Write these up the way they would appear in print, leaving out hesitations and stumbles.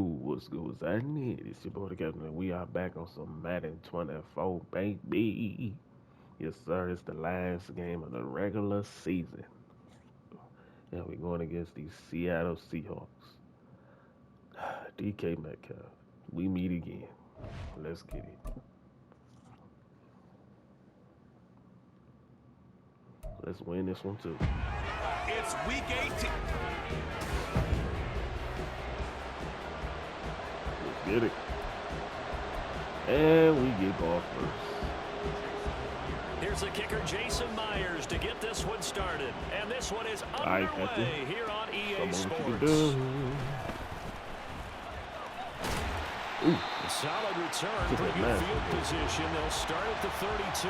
What's good? What's happening? It's your boy, the Captain. We are back on some Madden 24, baby. Yes, sir. It's the last game of the regular season. And we're going against the Seattle Seahawks. DK Metcalf. We meet again. Let's get it. Let's win this one, too. It's week 18. Let's get it. And we get ball first. Here's the kicker, Jason Myers, to get this one started. And this one is underway here on EA Sports. Solid return, pretty good field position. They'll start at the 32.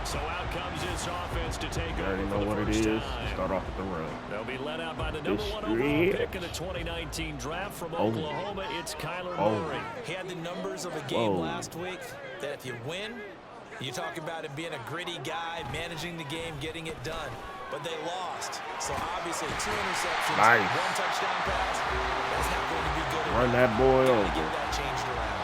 So out comes this offense to take over know for the what first it is. time. Start off with the run. They'll be led out by the number one overall pick in the 2019 draft from Oklahoma. It's Kyler Murray. He had the numbers of a game last week that if you win, you talk about him being a gritty guy, managing the game, getting it done. But they lost. So obviously 2 interceptions, 1 touchdown pass. That's not going to be good. Run that boy over. Get that changed around.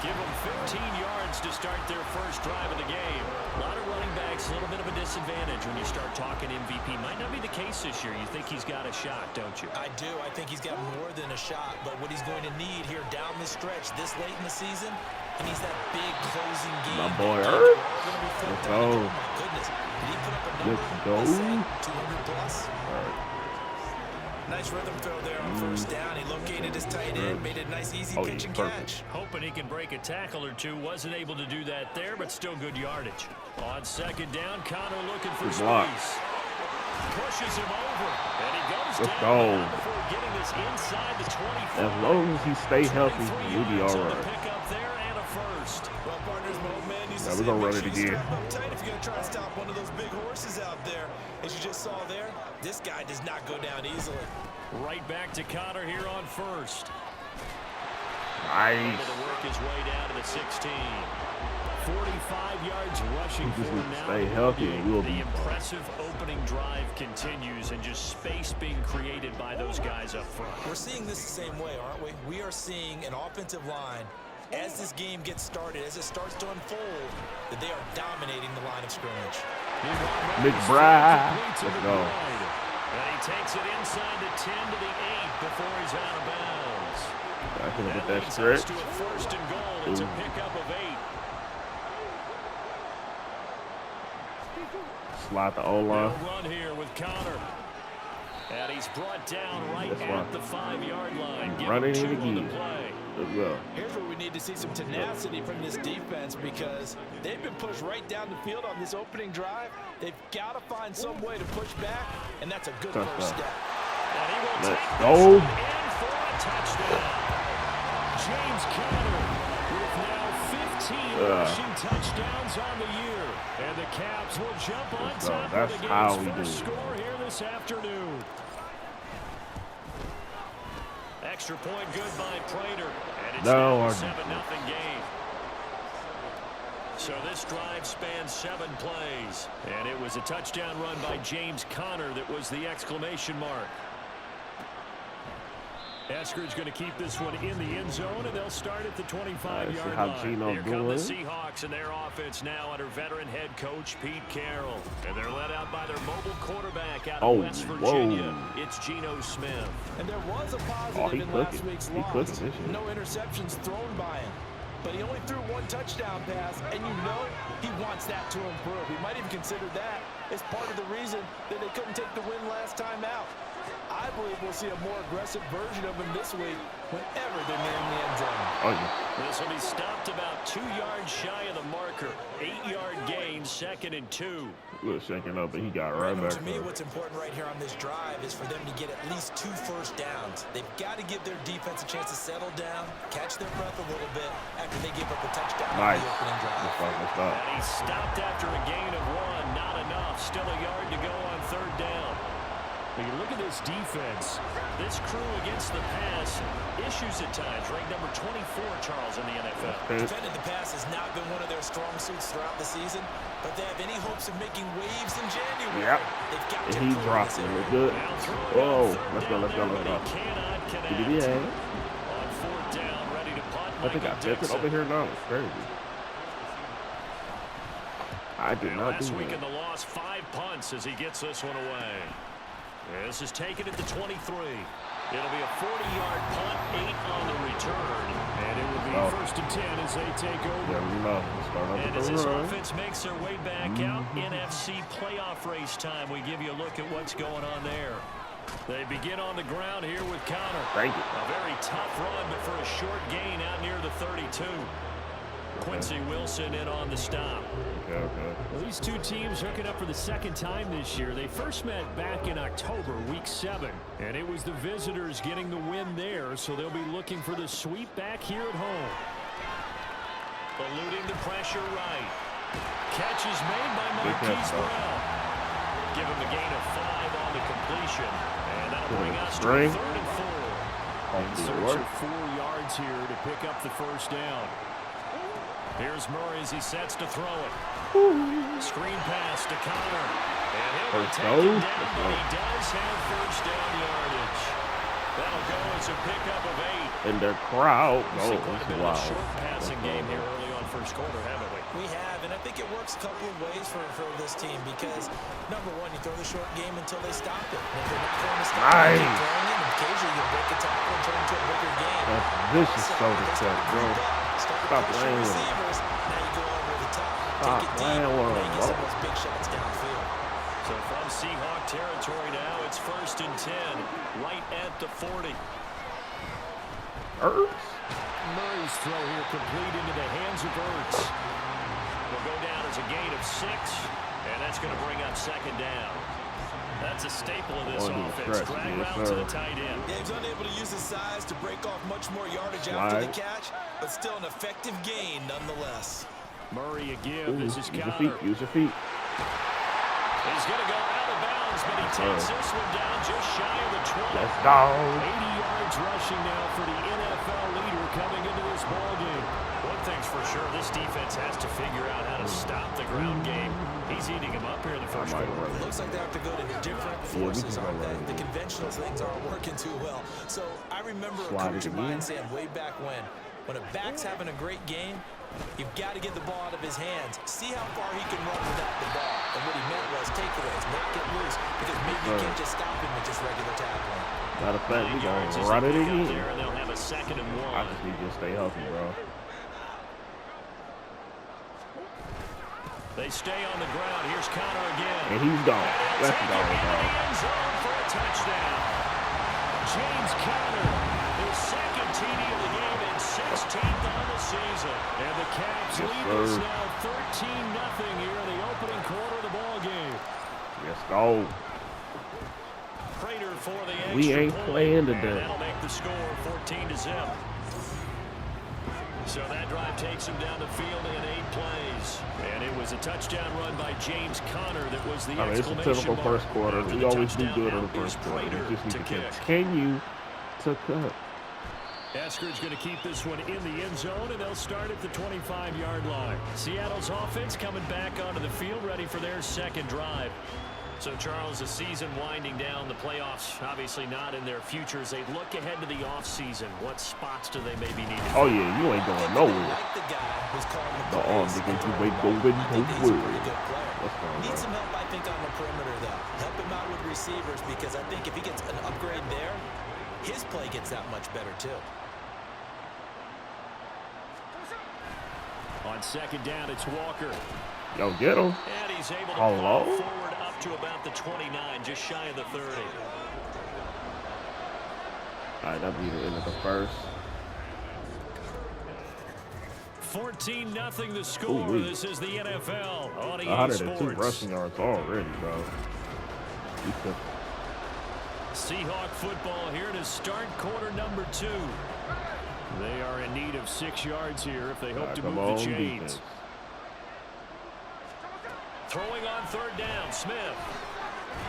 Give them 15 yards to start their first drive of the game. A lot of running backs, a little bit of a disadvantage when you start talking MVP. Might not be the case this year. You think he's got a shot, don't you? I do. I think he's got more than a shot. But what he's going to need here down the stretch this late in the season, he needs that big closing game. My boy, Earth. Let's go. Oh, my goodness. Did he put up a number? Let's go. 200 plus? All right. Nice rhythm throw there on first down. He located his tight end, made it nice, easy pitch and catch. Hoping he can break a tackle or two. Wasn't able to do that there, but still good yardage. On second down, Connor looking for space. Pushes him over, and he goes down before getting this inside the 25. As long as he stays healthy, we'll be all right. Pick up there and a first. Well, partners, my old man used to Now say, we're gonna run it make sure you again. strap up tight if you're going to try to stop one of those big horses out there. As you just saw there, this guy does not go down easily. Right back to Connor here on first. Nice. Able to work his way down to the 16. 45 yards rushing for him now. Stay healthy and we'll be The impressive opening drive continues and just space being created by those guys up front. We're seeing this the same way, aren't we? We are seeing an offensive line, as this game gets started, as it starts to unfold, that they are dominating the line of scrimmage. McBride. Let's go. And he takes it inside the 10 to the 8 before he's out of bounds. I can get that leads stretch. us to a first and goal. It's a pickup of 8. Slide the O-line. Run here with Connor. And he's brought down right at the 5-yard line. Running it again. Let's go. Here's where we need to see some tenacity from this defense because they've been pushed right down the field on this opening drive. They've got to find some way to push back, and that's a good first step. And he will Let's take go. this one in for a touchdown. James Conner with now 15 rushing touchdowns on the year. And the Caps will jump on top That's of the how game's we first do. score here this afternoon. Extra point good by Prater. And it's now a 7-0 game. So this drive spans 7 plays. And it was a touchdown run by James Conner that was the exclamation mark. Esker's going to keep this one in the end zone, and they'll start at the 25-yard line. Here come the Seahawks and their offense now under veteran head coach Pete Carroll. And they're led out by their mobile quarterback out of West Virginia. It's Geno Smith. And there was a positive in last week's loss. No interceptions thrown by him. But he only threw 1 touchdown pass, and you know he wants that to improve. He might even consider that as part of the reason that they couldn't take the win last time out. I believe we'll see a more aggressive version of him this week whenever they're nearing the end zone. This will be stopped about 2 yards shy of the marker. 8-yard gain, 2nd and 2. A little shaking up, but he got right back. To me, what's important right here on this drive is for them to get at least 2 first downs. They've got to give their defense a chance to settle down, catch their breath a little bit after they give up a touchdown on the opening drive. And he stopped after a gain of 1. Not enough. Still a yard to go on 3rd down. When you look at this defense, this crew against the pass, issues at times. Ranked number 24, Charles, in the NFL. Defending the pass has not been one of their strong suits throughout the season, but they have any hopes of making waves in January. Yep. They've got to He dropped it. We're good. Oh, let's go. Cannot connect. I think I flipped it over here now. It's crazy. I did not do last week that. in the loss, 5 punts as he gets this one away. This is taken at the 23. It'll be a 40-yard punt, 8 on the return. And it will be 1st and 10 as they take over. Yeah, and as this offense makes their way back out, NFC playoff race time, we give you a look at what's going on there. They begin on the ground here with Connor. Thank you. A very tough run, but for a short gain out near the 32. Quincy Wilson in on the stop. Okay. Well, these two teams hooking up for the second time this year. They first met back in October, week 7. And it was the visitors getting the win there, so they'll be looking for the sweep back here at home. Eluding the pressure right. Catch is made by Marquise Brown. Give him a gain of 5 on the completion. And that'll bring us to 3rd and 4. In search of 4 yards here to pick up the first down. Here's Murray as he sets to throw it. Screen pass to Connor. And he'll be taken down, but he does have first down yardage. That'll go as a pickup of 8. And their crowd. Oh, wow. Short passing game here early on first quarter, haven't we? We have, and I think it works a couple of ways for this team because, number one, you throw the short game until they stop it. And if they're not going to stop it, you keep throwing it, and occasionally you break a tackle and turn into a bigger game. This is so upset, bro. Stop playing with him. Now you go over the top. Stop playing with him, bro. Those big shots downfield. So from Seahawk territory now, it's 1st and 10, right at the 40. Ertz? Murray's throw here complete into the hands of Ertz. Will go down as a gain of 6, and that's going to bring up 2nd down. That's a staple of this offense. Drag route to the tight end. Yeah, he's unable to use his size to break off much more yardage after the catch, but still an effective gain nonetheless. Murray again. This is Connor. Use your feet. He's going to go out of bounds, but he takes this one down just shy of the 20. Let's go. 80 yards rushing now for the NFL leader coming into this ballgame. One thing's for sure, this defense has to figure out how to stop the ground game. He's eating him up here in the first quarter. It looks like they have to go to different forces, aren't they? The conventional things aren't working too well. So I remember a coach of mine saying way back when a back's having a great game, you've got to get the ball out of his hands. See how far he can run without the ball. And what he meant was takeaways, not get loose, because maybe you can't just stop him with just regular tackling. Matter of fact, we gonna run it again. And they'll have a 2nd and 1. I just need to stay healthy, bro. They stay on the ground. Here's Connor again. And he's gone. Let's go, bro. For a touchdown. James Conner, his 2nd TD of the game and 16th on the season. And the Caps lead us now 13-0 here in the opening quarter of the ball game. Let's go. Prater for the extra We ain't playing today. And that'll make the score 14-0. So that drive takes him down the field in 8 plays. And it was a touchdown run by James Conner that was the exclamation mark. It's a typical first quarter. We always do good in the first quarter. We just need to continue to cut. Eskridge going to keep this one in the end zone, and they'll start at the 25-yard line. Seattle's offense coming back onto the field, ready for their 2nd drive. So, Charles, the season winding down, the playoffs obviously not in their future. As they look ahead to the offseason, what spots do they maybe need? Oh, yeah, you ain't going nowhere. The arm begins to wait going nowhere. Needs some help, I think, on the perimeter, though. Help him out with receivers, because I think if he gets an upgrade there, his play gets that much better, too. On 2nd down, it's Walker. Yo, get him. And he's able to pull forward up to about the 29, just shy of the 30. All right, that'll be the end of the first. 14-0 the score. This is the NFL on EA 102 rushing yards already, bro. Seahawk football here to start quarter number 2. They are in need of 6 yards here if they hope to move the chains. Defense. Throwing on 3rd down, Smith.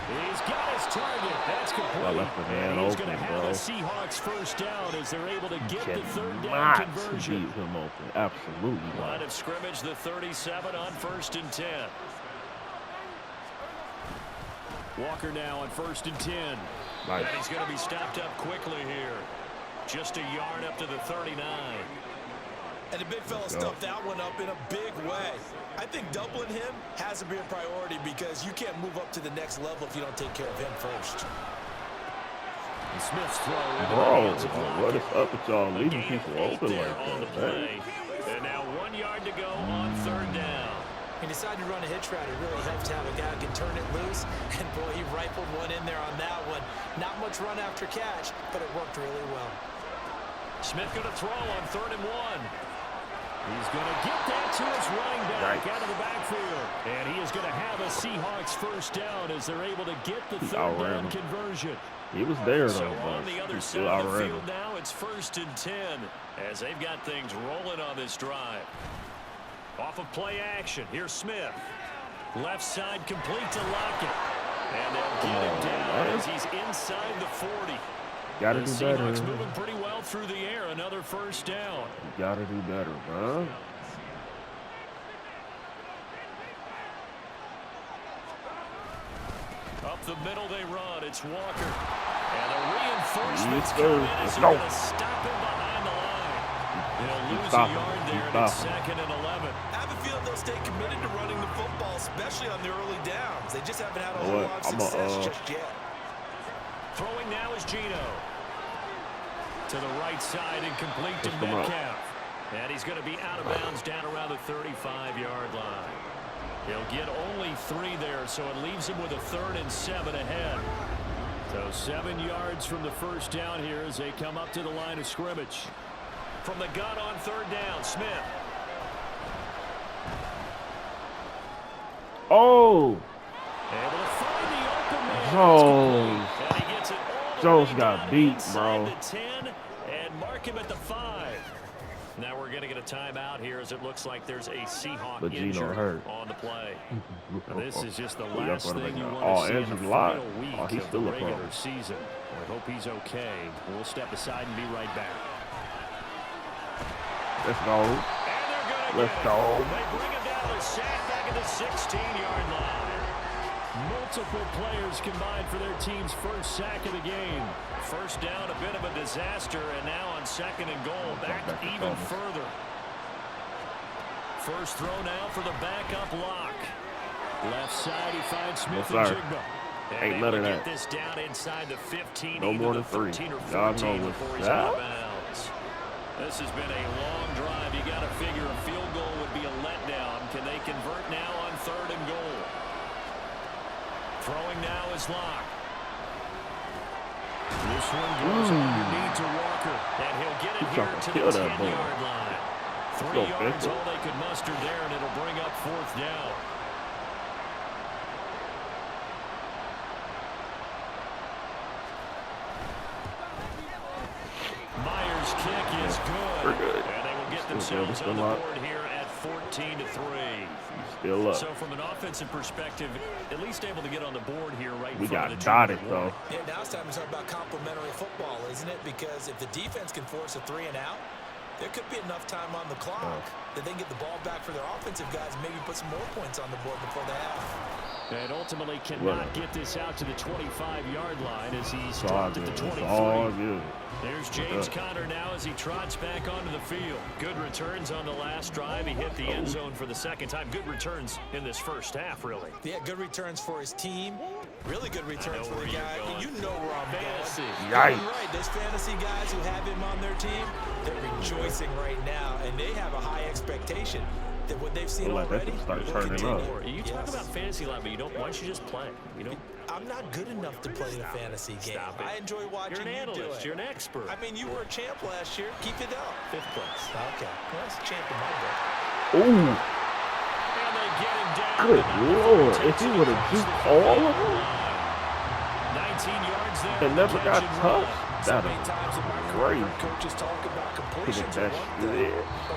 He's got his target. That's complete. And he's going to have a Seahawks first down as they're able to get the 3rd down conversion. Beat him open. Absolutely. Line of scrimmage, the 37 on 1st and 10. Walker now on 1st and 10. Nice. And he's going to be stopped up quickly here. Just a yard up to the 39. And the big fella stuffed that one up in a big way. I think doubling him has to be a priority because you can't move up to the next level if you don't take care of him first. And Smith's throw. Bro, what is up with y'all leaving people open like that, man? And now 1 yard to go on third down. He decided to run a hitch route. It really helps to have a guy who can turn it loose. And, boy, he rifled one in there on that one. Not much run after catch, but it worked really well. Smith going to throw on 3rd and 1. He's going to get that to his running back out of the backfield. And he is going to have a Seahawks first down as they're able to get the third down conversion. He was there, though. So on the other side of the field now, it's 1st and 10 as they've got things rolling on this drive. Off of play action, here's Smith. Left side complete to Lockett. And they'll get him down as he's inside the 40. Gotta do better. Seahawks moving pretty well through the air. Another first down. You gotta do better, bro. Up the middle they run. It's Walker. And the reinforcements come in as they're going to stop him behind the line. They'll lose a yard there, and it's 2nd and 11. I have a feeling they'll stay committed to running the football, especially on the early downs. They just haven't had a whole lot of success just yet. Throwing now is Gino. To the right side and complete to Metcalf. And he's going to be out of bounds down around the 35-yard line. He'll get only 3 there, so it leaves him with a 3rd and 7 ahead. So 7 yards from the first down here as they come up to the line of scrimmage. From the gun on 3rd down, Smith. Oh! Able to find the open man. Jones. And he gets it all Jones the way got down beat, inside bro. the 10 and mark him at the 5. Now we're going to get a timeout here as it looks like there's a Seahawk injury on the play. This is just the last thing you want to see in the final week of the regular season. We hope he's okay. We'll step aside and be right back. Let's go. Let's go. They bring him down to sack back at the 16-yard line. Multiple players combined for their team's first sack of the game. First down, a bit of a disaster, and now on 2nd and goal, back even further. First throw now for the backup lock. Left side, he finds Smith and Jigba. Ain't none of that. Get this down inside the 15, no more than 3. Y'all know before he's out of bounds. This has been a long drive. You got to figure a field goal would be a letdown. Can they convert now on 3rd and goal? Throwing now is Locke. This one goes underneath to Walker, and he'll get it here to the 10-yard line. 3 yards all they could muster there, and it'll bring up 4th down. Myers' kick is good. And they will get themselves on the board here at 14-3. Still up. So from an offensive perspective, at least able to get on the board here right we got dotted, though. Yeah, now it's time to talk about complementary football, isn't it? Because if the defense can force a 3 and out, there could be enough time on the clock that they can get the ball back for their offensive guys and maybe put some more points on the board before they have. And ultimately cannot get this out to the 25-yard line as he's dropped at the 23. There's James Conner now as he trots back onto the field. Good returns on the last drive. He hit the end zone for the 2nd time. Good returns in this first half, really. Yeah, good returns for his team. Really good returns for the guy. You know where I'm fantasy. Right. Those fantasy guys who have him on their team, they're rejoicing right now, and they have a high expectation that what they've seen already will continue. You talk about fantasy a lot, but you don't. Why don't you just play? You know, I'm not good enough to play the fantasy game. I enjoy watching. You're an analyst. You're an expert. I mean, you were a champ last year. Keep it up. 5th place. Okay, well, that's a champ in my book. Ooh. And they get him down. Good Lord! If he would have juked all of them, 19 yards there. and never got touched. That was great. Coaches talk about completions. As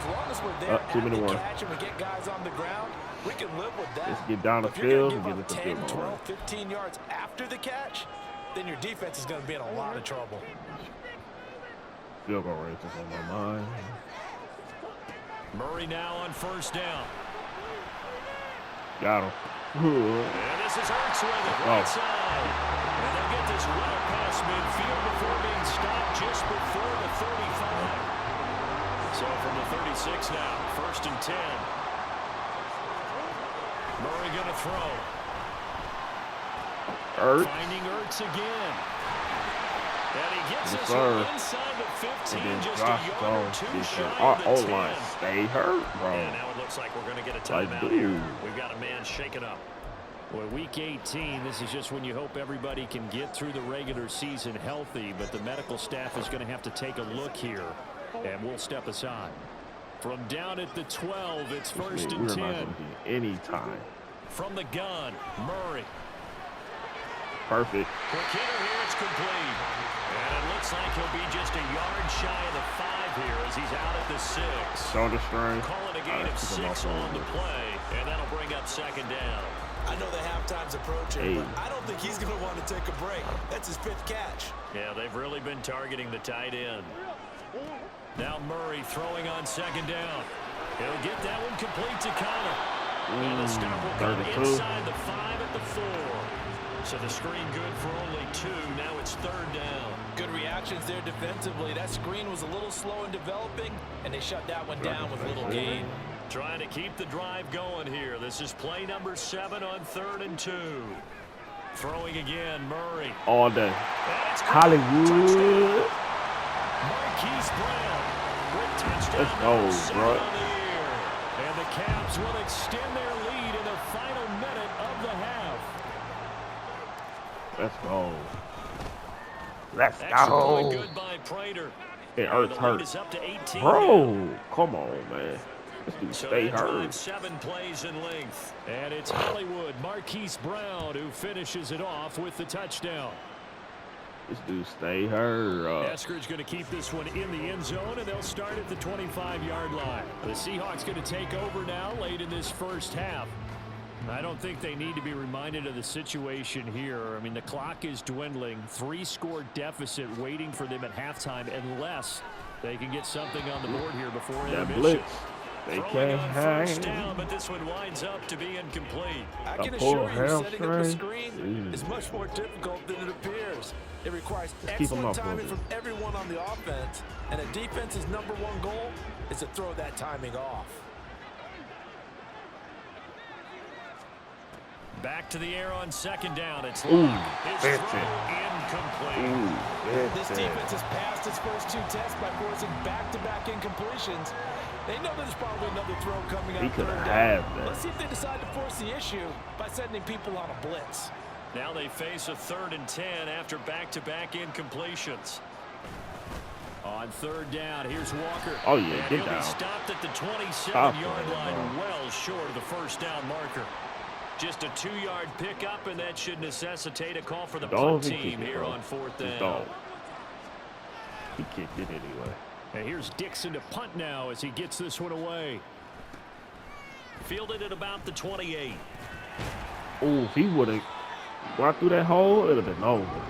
long as we're there at the catch and we get guys on the ground, we can live with that. Let's get down the field and get it to 10, 12, 15 yards after the catch, then your defense is going to be in a lot of trouble. Field goal range is on my mind. Murray now on 1st down. Got him. And this is Hurts with it, right side. And they'll get this well past midfield before being stopped just before the 35. So from the 6 now. 1st and 10. Murray going to throw. Finding Ertz again. And he gets us inside the 15, just a yard or 2 shy of the 10. O-line stay hurt, bro. And now it looks like we're going to get a timeout here. We've got a man shaken up. Well, week 18, this is just when you hope everybody can get through the regular season healthy, but the medical staff is going to have to take a look here, and we'll step aside. From down at the 12, it's 1st and 10. Anytime. From the gun, Murray. Perfect. Quick hitter here, it's complete. And it looks like he'll be just a yard shy of the 5 here as he's out at the 6. Shoulder strain. Calling a gain of 6 on the play, and that'll bring up 2nd down. I know the halftime's approaching, but I don't think he's going to want to take a break. That's his 5th catch. Yeah, they've really been targeting the tight end. Now Murray throwing on 2nd down. He'll get that one complete to Connor. And the stop will come inside the 5 at the 4. So the screen good for only 2. Now it's 3rd down. Good reactions there defensively. That screen was a little slow in developing, and they shut that one down with little gain. Trying to keep the drive going here. This is play number 7 on 3rd and 2. Throwing again, Murray. All day. Hollywood. Marquise Brown with touchdown. Let's go, bro. And the Cavs will extend their lead in the final minute of the half. Let's go. Let's Extra go. point good by Prater. It hurts, hurt. Is up to 18 bro, now. come on, man. This dude stay hurt. 7 plays in length. And it's Hollywood, Marquise Brown, who finishes it off with the touchdown. This dude stay hurt. Eskridge going to keep this one in the end zone, and they'll start at the 25-yard line. The Seahawks going to take over now late in this first half. I don't think they need to be reminded of the situation here. I mean, the clock is dwindling. 3-score deficit waiting for them at halftime unless they can get something on the board here before intermission. Blitz. They can't hang. First down, but this one winds up to be incomplete. I can assure you, setting up the screen is much more difficult than it appears. It requires excellent timing from everyone on the offense, and a defense's #1 goal is to throw that timing off. Back to the air on 2nd down. It's incomplete. This defense has passed its first 2 tests by forcing back-to-back incompletions. They know there's probably another throw coming up. Let's see if they decide to force the issue by sending people on a blitz. Now they face a 3rd and 10 after back-to-back incompletions. On 3rd down, here's Walker. Oh, yeah, and he'll be stopped at the 27-yard line, well short of the first down marker. Just a 2-yard pickup, and that should necessitate a call for the punt team here on 4th down. He kicked it anyway. And here's Dixon to punt now as he gets this one away. Fielded at about the 28. Oh, if he would have gone through that hole, it would have been over.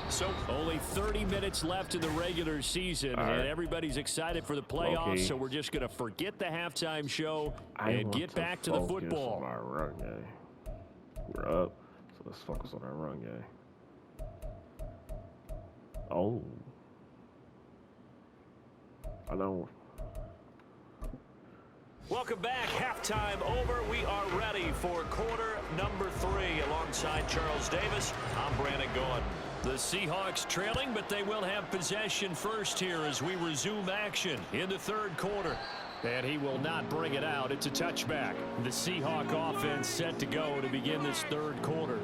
So only 30 minutes left in the regular season, and everybody's excited for the playoffs, so we're just going to forget the halftime show and get back to the football. On our run game. We're up, so let's focus on our run game. Oh. I know. Welcome back. Halftime over. We are ready for quarter number 3. Alongside Charles Davis, I'm Brandon Gordon. The Seahawks trailing, but they will have possession first here as we resume action in the 3rd quarter. And he will not bring it out. It's a touchback. The Seahawk offense set to go to begin this 3rd quarter.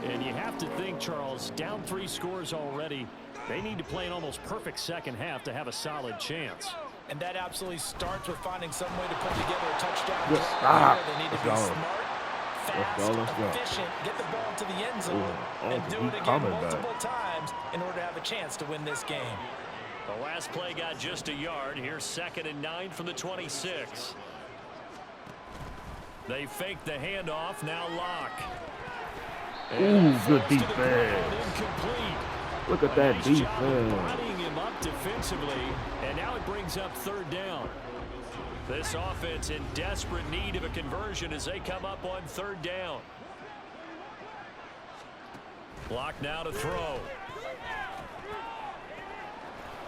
And you have to think, Charles, down 3 scores already. They need to play an almost perfect second half to have a solid chance. And that absolutely starts with finding some way to put together a touchdown. They need to be smart, fast, efficient, get the ball to the end zone, and do it again multiple times in order to have a chance to win this game. The last play got just a yard. Here's 2nd and 9 from the 26. They fake the handoff. Now Locke. Ooh, good defense. Incomplete. Look at that defense. Bodying him up defensively, and now it brings up 3rd down. This offense in desperate need of a conversion as they come up on 3rd down. Block now to throw.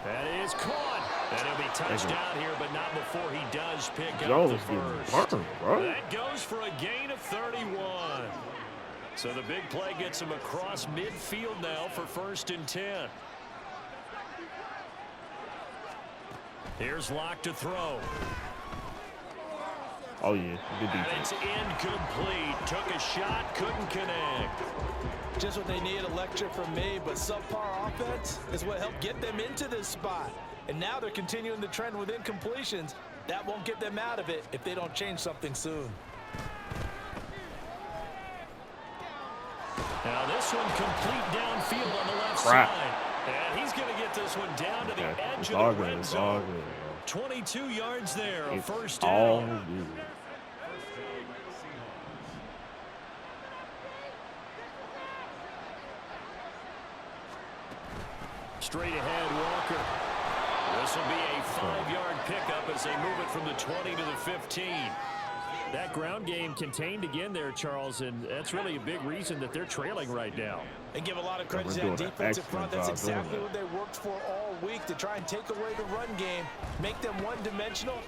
That is caught. And he'll be touched out here, but not before he does pick up Jones the first. Burton, bro. That goes for a gain of 31. So the big play gets him across midfield now for 1st and 10. Here's Locke to throw. Oh, yeah. Good And defense. it's incomplete. Took a shot, couldn't connect. Just what they need, a lecture from me, but subpar offense is what helped get them into this spot. And now they're continuing the trend with incompletions. That won't get them out of it if they don't change something soon. Now this one complete downfield on the left side. And he's going to get this one down to the edge of the red zone. 22 yards there, a first down. Straight ahead, Walker. This will be a 5-yard pickup as they move it from the 20 to the 15. That ground game contained again there, Charles, and that's really a big reason that they're trailing right now. And give a lot of credit to that defensive front. That's exactly what they worked for all week, to try and take away the run game, make them one-dimensional.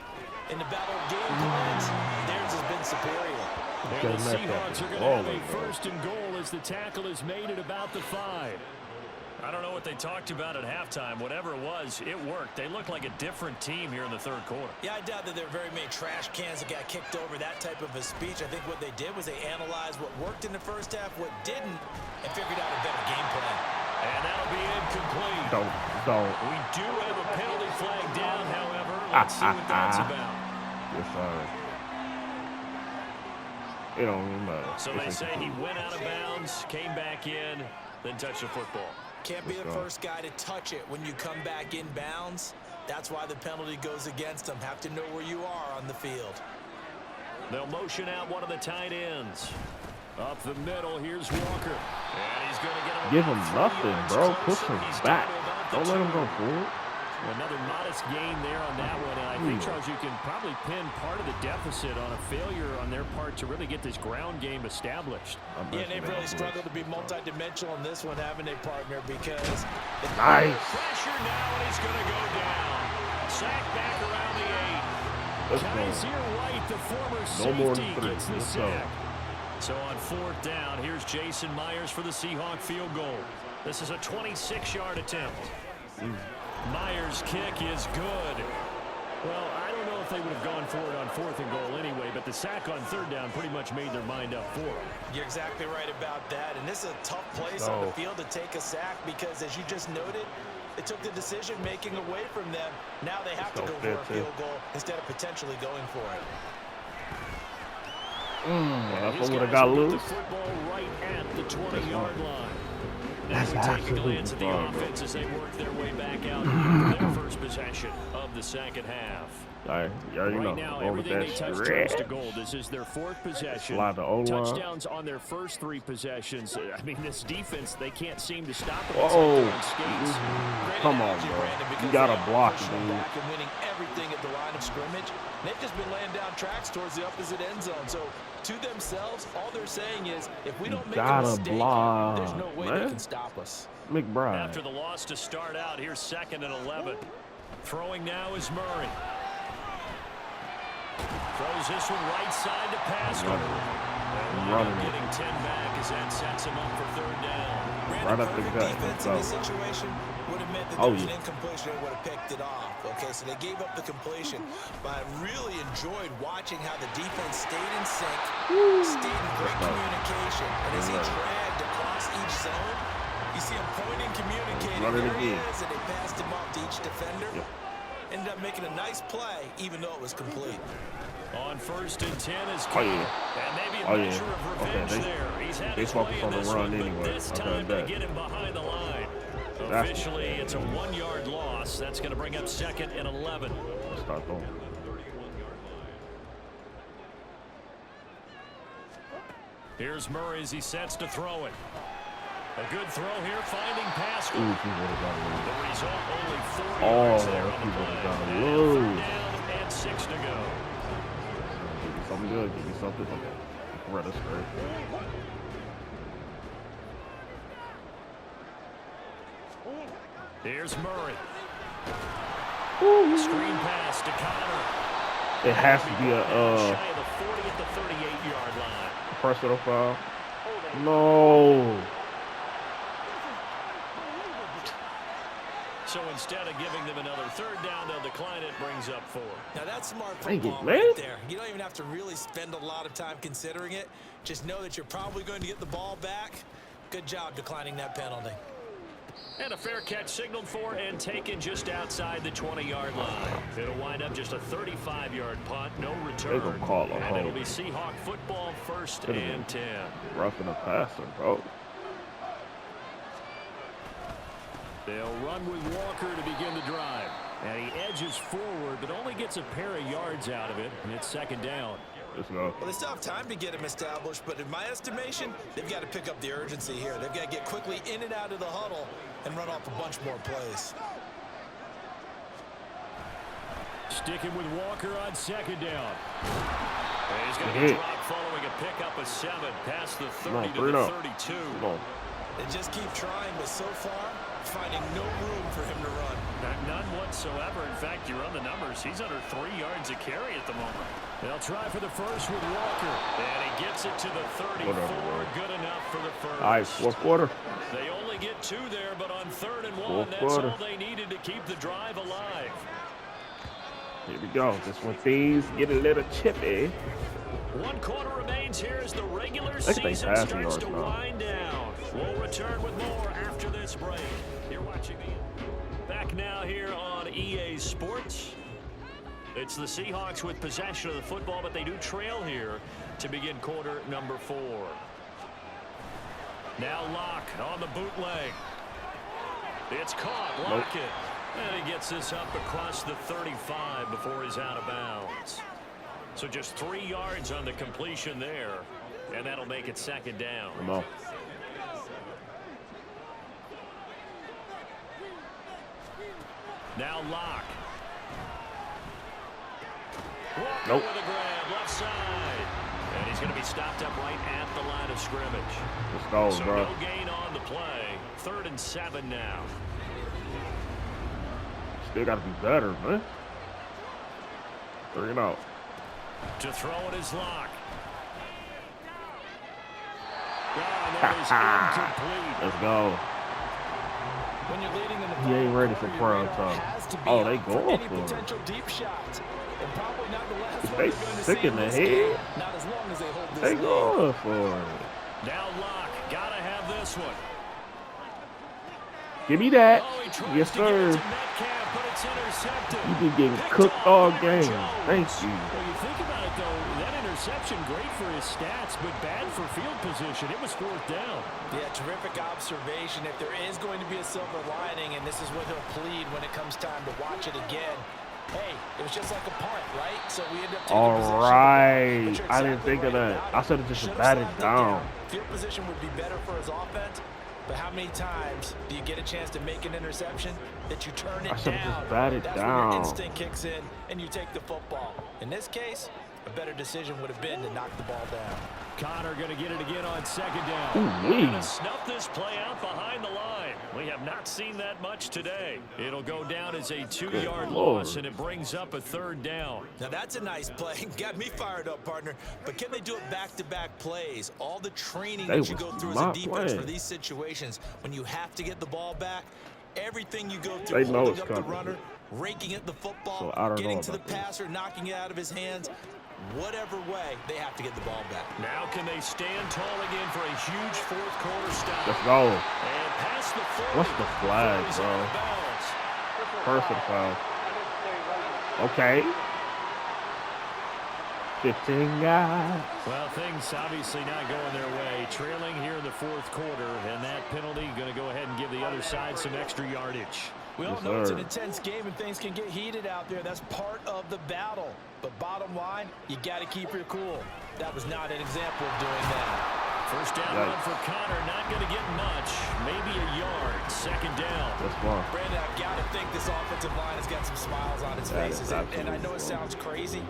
In the battle of game plans, theirs has been superior. And the Seahawks are going to have a 1st and goal as the tackle is made at about the 5. I don't know what they talked about at halftime. Whatever it was, it worked. They look like a different team here in the 3rd quarter. Yeah, I doubt that there were very many trash cans that got kicked over, that type of a speech. I think what they did was they analyzed what worked in the first half, what didn't, and figured out a better game plan. And that'll be incomplete. Don't. We do have a penalty flag down, however. Let's see what that's about. Yes, sir. It don't even matter. So they say he went out of bounds, came back in, then touched the football. Can't be the first guy to touch it when you come back in bounds. That's why the penalty goes against them. Have to know where you are on the field. They'll motion out one of the tight ends. Up the middle, here's Walker. And he's going to get him. Give him nothing, bro. Push him back. Don't let him go forward. Another modest gain there on that one. And I think, Charles, you can probably pin part of the deficit on a failure on their part to really get this ground game established. Yeah, they've really struggled to be multi-dimensional in this one, haven't they, partner? Because nice pressure now, and he's going to go down. Sack back around the 8. Kaiser White, the former safety, gets the sack. So on 4th down, here's Jason Myers for the Seahawk field goal. This is a 26-yard attempt. Myers' kick is good. Well, I don't know if they would have gone for it on 4th and goal anyway, but the sack on 3rd down pretty much made their mind up for them. You're exactly right about that, and this is a tough place on the field to take a sack because, as you just noted, they took the decision-making away from them. Now they have to go for a field goal instead of potentially going for it. That's what would have got loose. The football right at the 20-yard line. Now we take a glance at the offense as they work their way back out for their first possession of the 2nd half. Right now, everything they touch turns to gold. This is their 4th possession. Touchdowns on their first 3 possessions. I mean, this defense, they can't seem to stop it. Come on, bro. You got to block, dude. And winning everything at the line of scrimmage. They've just been laying down tracks towards the opposite end zone. So, to themselves, all they're saying is, if we don't make a mistake, there's no way they can stop us. McBride. After the loss to start out, here's 2nd and 11. Throwing now is Murray. Throws this one right side to Pascal. Getting 10 back as that sets him up for 3rd down. Right up the gut. Defense in this situation would have meant that there was an incompletion and would have picked it off. Okay, so they gave up the completion, but I really enjoyed watching how the defense stayed in sync, stayed in great communication, and as he dragged across each zone, you see him pointing, communicating. There he is, and they passed him off to each defender. Ended up making a nice play, even though it was complete. On 1st and 10 is King. And maybe a measure of revenge there. He's had his way in this one, but this time to get him behind the line. Officially, it's a 1-yard loss. That's going to bring up 2nd and 11. Start going. Here's Murray as he sets to throw it. A good throw here, finding Pascal. The result, only 4 yards there on the play. 3rd down and 6 to go. Give me something good. Give me something. Run us straight. Here's Murray. Screen pass to Connor. It has to be a shy of the 40 at the 38-yard line. personal foul. No. So instead of giving them another third down, they'll decline it, brings up 4. Now that's smart Dang football it, man. right there. You don't even have to really spend a lot of time considering it. Just know that you're probably going to get the ball back. Good job declining that penalty. And a fair catch signaled for and taken just outside the 20-yard line. It'll wind up just a 35-yard punt, no return. They're going to call a and hold. it'll be Seahawk football, first and 10. Roughing the passer, bro. They'll run with Walker to begin the drive. And he edges forward, but only gets a pair of yards out of it, and it's second down. Let's go. Well, they still have time to get him established, but in my estimation, they've got to pick up the urgency here. They've got to get quickly in and out of the huddle and run off a bunch more plays. Sticking with Walker on second down. And he's going to get dropped following a pickup of 7 past the 30 to the 32. They just keep trying, but so far, finding no room for him to run. None whatsoever. In fact, you run the numbers. He's under 3 yards a carry at the moment. They'll try for the first with Walker. And he gets it to the 34. Good enough for the first. All right, fourth quarter. They only get 2 there, but on 3rd and 1, that's all they needed to keep the drive alive. Here we go. Just when things get a little chippy. 1 quarter remains here as the regular season starts to wind down. We'll return with more after this break. You're watching back now here on EA Sports. It's the Seahawks with possession of the football, but they do trail here to begin quarter number 4. Now Locke on the bootleg. It's caught. Lockett. And he gets this up across the 35 before he's out of bounds. So just 3 yards on the completion there, and that'll make it second down. Come on. Now Locke. Nope. With a grab, left side. And he's going to be stopped up right at the line of scrimmage. Let's go, so bro. No gain on the play. 3rd and 7 now. Still got to be better, man. 3 and out. To throw it is Locke. That is incomplete. Let's go. When you're leading in the He ain't ready for prime time. Oh, they going for it. Potential deep shots. And probably not the last one They we're going to sick see in the this head. game. Not as long as they hold this They lead. going for it. Now Locke. Gotta have this one. Give me that. Oh, Yes, sir. Metcalf, but it's intercepted. You've been getting cooked all game. Thank you. Well, you think about it, though, that interception, great for his stats, but bad for field position. It was 4th down. Yeah, terrific observation. If there is going to be a silver lining, and this is what he'll plead when it comes time to watch it again, hey, it was just like a punt, right? So we end up taking All right. I didn't think of that. I should have just batted down. Field position would be better for his offense, but how many times do you get a chance to make an interception that you turn it down? Just batted That's down. when your instinct kicks in and you take the football. In this case, a better decision would have been to knock the ball down. Connor going to get it again on second down. Ooh-wee. Going to snuff this play out behind the line. We have not seen that much today. It'll go down as a 2-yard loss, and it brings up a 3rd down. Now that's a nice play. Got me fired up, partner. But can they do it back-to-back plays? All the training that you go through as a defense for these situations, when you have to get the ball back, everything you go through, holding up the runner, raking at the football, getting to the passer, knocking it out of his hands, whatever way, they have to get the ball back. Now can they stand tall again for a huge 4th quarter stop? Let's go. And past the 40. What's the flag, bro? Personal foul. Okay. 15 guys. Well, things obviously not going their way. Trailing here in the 4th quarter, and that penalty going to go ahead and give the other side some extra yardage. We all know it's an intense game and things can get heated out there. That's part of the battle. But bottom line, you got to keep your cool. That was not an example of doing that. First down run for Connor, not going to get much. Maybe a yard. Second down. That's fine. Brandon, I've got to think this offensive line has got some smiles on its faces. And I know it sounds crazy,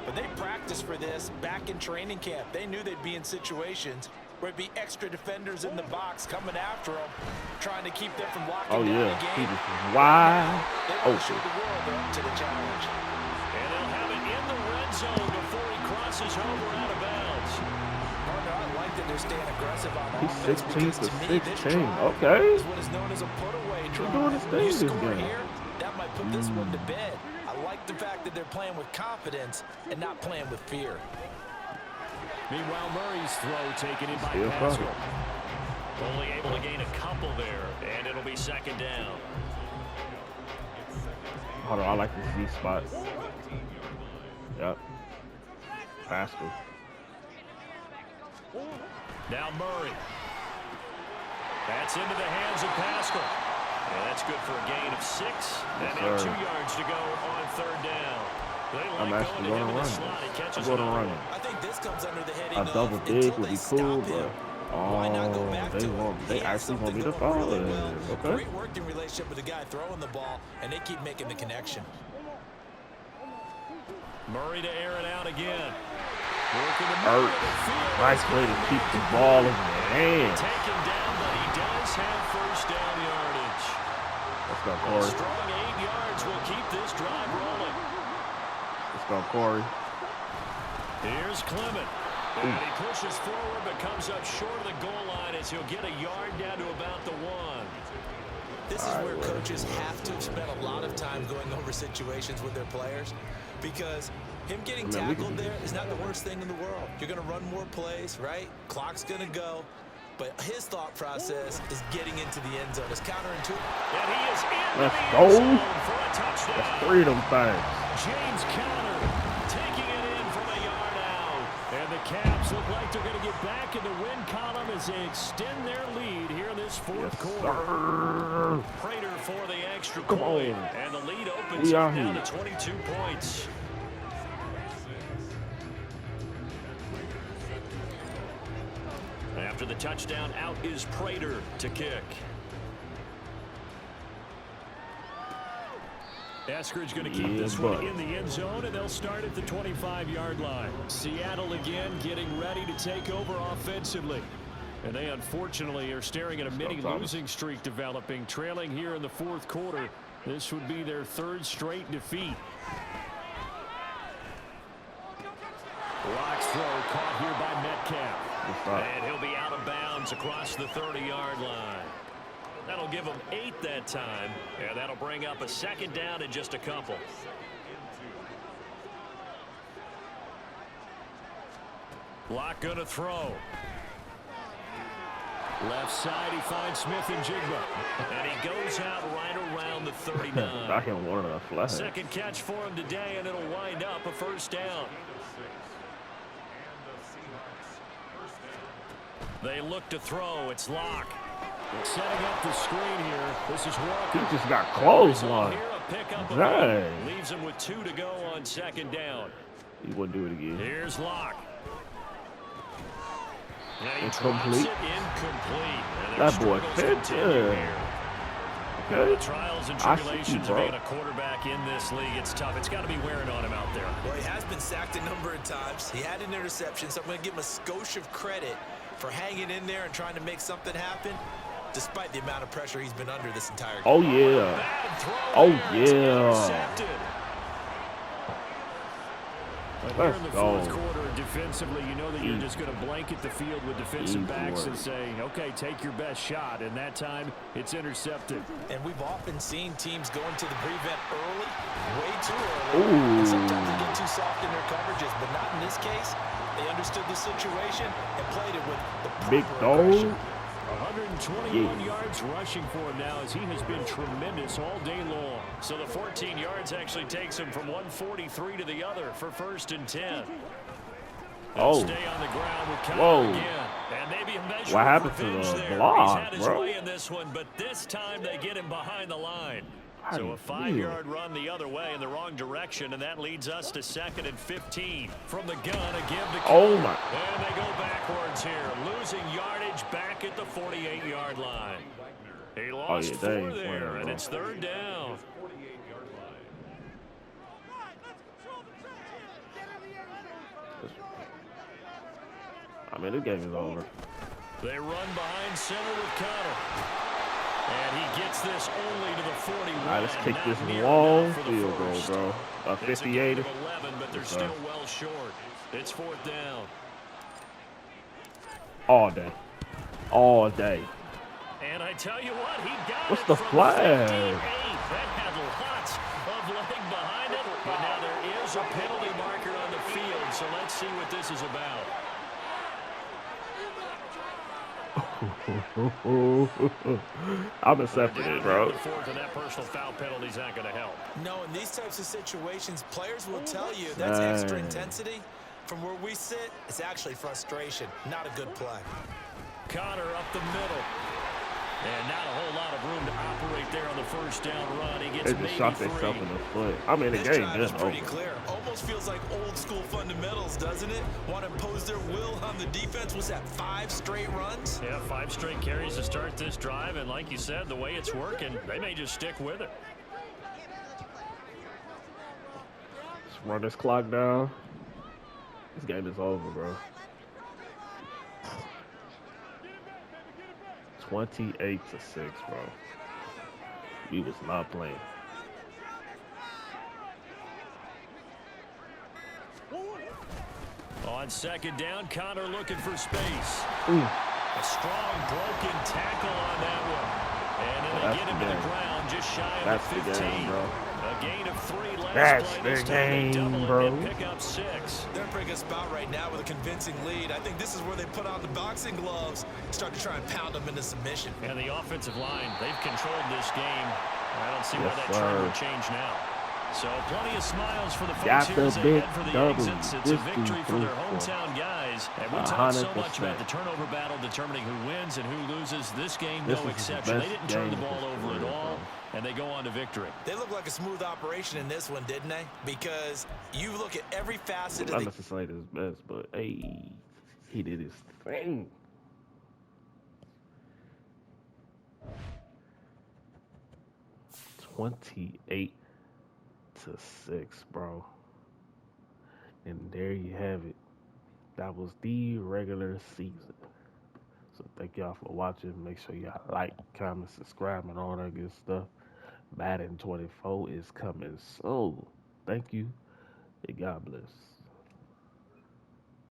but they practiced for this back in training camp. They knew they'd be in situations where it'd be extra defenders in the box coming after him, trying to keep them from locking Oh, down yeah. the He game. just wide. They will show the world they're up to the challenge. And they'll have it in the red zone before he crosses over out of bounds. Partner, I like that they're staying aggressive on He's offense 16 because for to me, 16. Okay. is what is known as a put-away drive. doing his thing You this score game. here, that might put this one to bed. I like the fact that they're playing with confidence and not playing with fear. Meanwhile, Murray's throw taken in by Still Pascal. Only able to gain a couple there, and it'll be second down. Hold on, I like the Z spot. Yep. Pascal. Now Murray. That's into the hands of Pascal. And that's good for a gain of 6. And now 2 yards to go on third down. I'm actually going to run. I'm going to run. I think this comes under the heading A double dig would be cool, but they actually want me to follow it. Okay. Great working relationship with the guy throwing the ball, and they keep making the connection. Murray to air it out again. Nice way to keep the ball in the hand. Taken down, but he does have first down yardage. Let's go, Corey. Strong 8 yards will keep this drive rolling. Let's go, Corey. Here's Clement. And he pushes forward, but comes up short of the goal line as he'll get a yard down to about the 1. This is where coaches have to spend a lot of time going over situations with their players, because him getting tackled there is not the worst thing in the world. You're going to run more plays, right? Clock's going to go. But his thought process is getting into the end zone. It's counterintuitive. And he is in Let's the go. end zone for a touchdown. That's 3 of them things. James Conner taking it in from a yard out. And the Caps look like they're going to get back in the win column as they extend their lead here in this fourth quarter. Prater for the extra point. And the lead opens up down to 22 points. After the touchdown, out is Prater to kick. Eskridge going to keep this one in the end zone, and they'll start at the 25-yard line. Seattle again getting ready to take over offensively. And they unfortunately are staring at a mini losing streak developing, trailing here in the fourth quarter. This would be their 3rd straight defeat. Locke's throw caught here by Metcalf. And he'll be out of bounds across the 30-yard line. That'll give them 8 that time, and that'll bring up a second down in just a couple. Locke gonna throw. Left side, he finds Smith and Jigba. And he goes out right around the 39. Back in one of the flags. Second catch for him today, and it'll wind up a first down. They look to throw. It's Locke. Setting up the screen here. This is Walker. He just got close one. Dang. Leaves him with 2 to go on second down. He wouldn't do it again. Here's Locke. Incomplete. Incomplete. That boy fit. Okay. The trials and tribulations of being a quarterback in this league, it's tough. It's got to be wearing on him out there. Well, he has been sacked a number of times. He had an interception, so I'm going to give him a skosh of credit for hanging in there and trying to make something happen, despite the amount of pressure he's been under this entire game. Oh, yeah. Oh, yeah. But here in the fourth quarter, defensively, you know that you're just going to blanket the field with defensive backs and say, okay, take your best shot. And that time, it's intercepted. And we've often seen teams going to the prevent early, way too early. And sometimes they get too soft in their coverages, but not in this case. They understood the situation and played it with the proper aggression. 121 yards rushing for him now as he has been tremendous all day long. So the 14 yards actually takes him from 143 to the other for 1st and 10. Oh. Stay on the ground with Conner again. And maybe a measure what happened to the block, He's had his way in this one, but this time they get him behind the line. So a 5-yard run the other way in the wrong direction, and that leads us to 2nd and 15. From the gun, a give to Conner. Oh, my. And they go backwards here, losing yardage back at the 48-yard line. He lost 4 there, and it's 3rd down. I mean, this game is over. They run behind center with Connor. And he gets this only to the 41. All right, let's kick this long field goal, bro. 58. 11, but they're still well short. It's 4th down. All day. All day. And I tell you what, he got What's it the from flag? 58. That had lots of leg behind it. But now there is a penalty marker on the field, so let's see what this is about. I'm accepting it, bro. That personal foul penalty's not going to help. No, in these types of situations, players will tell you that's extra intensity. From where we sit, it's actually frustration, not a good play. Connor up the middle. And not a whole lot of room to operate there on the first down run. He gets they just shot themselves in the foot. I'm in the game. This drive is pretty clear. Almost feels like old school fundamentals, doesn't it? Want to impose their will on the defense. Was that 5 straight runs? Yeah, 5 straight carries to start this drive. And like you said, the way it's working, they may just stick with it. Just run this clock down. This game is over, bro. 28-6, bro. We was not playing. On 2nd down, Connor looking for space. Ooh. A strong broken tackle on that one. And then they get him to the ground just shy of the 15. Game, bro. A gain of 3 last That's play. the game, bro. And pick up 6. They're in a pretty good spot right now with a convincing lead. I think this is where they put on the boxing gloves, start to try and pound them into submission. And the offensive line, they've controlled this game. I don't see why that trend would change now. So plenty of smiles for the folks here as they head for the exits. It's a victory for their hometown guys. And we talk so much about the turnover battle determining who wins and who loses. This game, no exception. They didn't turn the ball over at all, and they go on to victory. They look like a smooth operation in this one, didn't they? Because you look at every facet of the... Not necessarily his best, but hey, he did his thing. $28-6, bro. And there you have it. That was the regular season. So thank y'all for watching. Make sure y'all like, comment, subscribe, and all that good stuff. Madden 24 is coming soon. Thank you, and God bless.